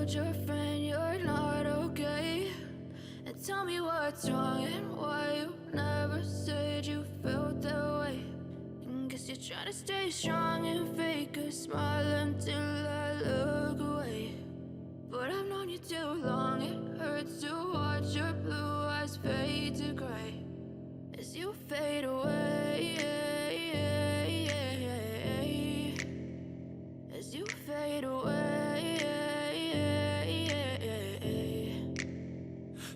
told your friend you're not okay? And tell me what's wrong and why you never said you felt that way. And guess you're trying to stay strong and fake a smile until I look away. But I've known you too long, it hurts to watch your blue eyes fade to gray as you fade away, as you fade away.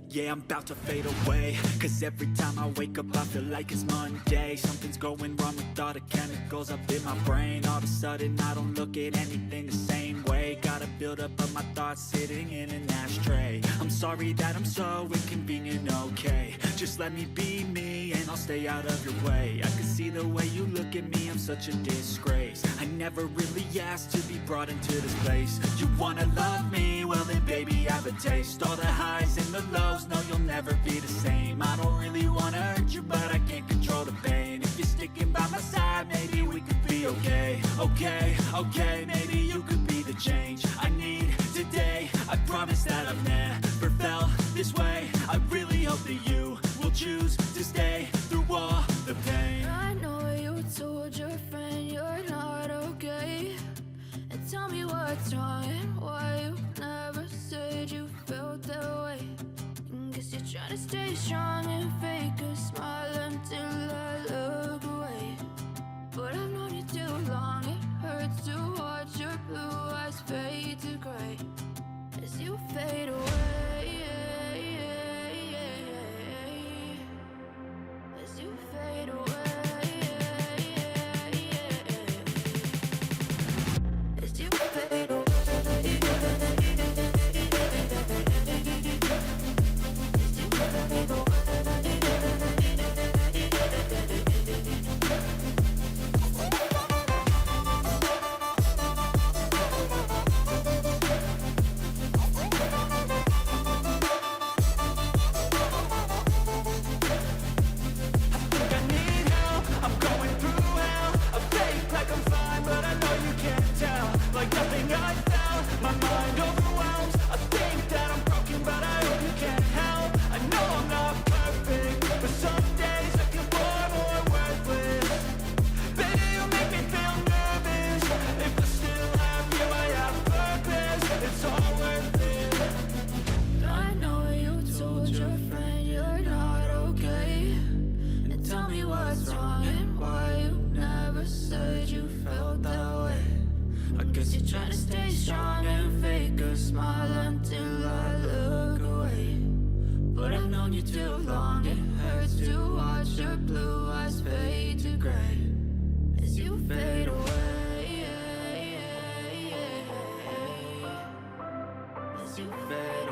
Yeah, I'm about to fade away, cause every time I wake up I feel like it's Monday. Something's going wrong with all the chemicals up in my brain. All of a sudden I don't look at anything the same way. Got a buildup of my thoughts sitting in an ashtray. I'm sorry that I'm so inconvenient, okay? Just let me be me and I'll stay out of your way. I can see the way you look at me, I'm such a disgrace. I never really asked to be brought into this place. You wanna love me? Well then baby I have a taste. All the highs and the lows, no you'll never be the same. I don't really wanna hurt you but I can't control the pain. If you're sticking by my side maybe we could be okay. Okay, maybe you could be the change I need today. I promise that I've never felt this way. I really hope that you will choose to stay through all the pain. I know you told your friend you're not okay. And tell me what's wrong and why you never said you felt that way. And guess you're trying to stay strong and fake a smile until I look away. But I've known you too long, it hurts to watch your blue eyes fade to gray as you fade away, as you fade away, as you fade away. Too long, it hurts to watch your blue eyes fade to gray as you fade away, as you fade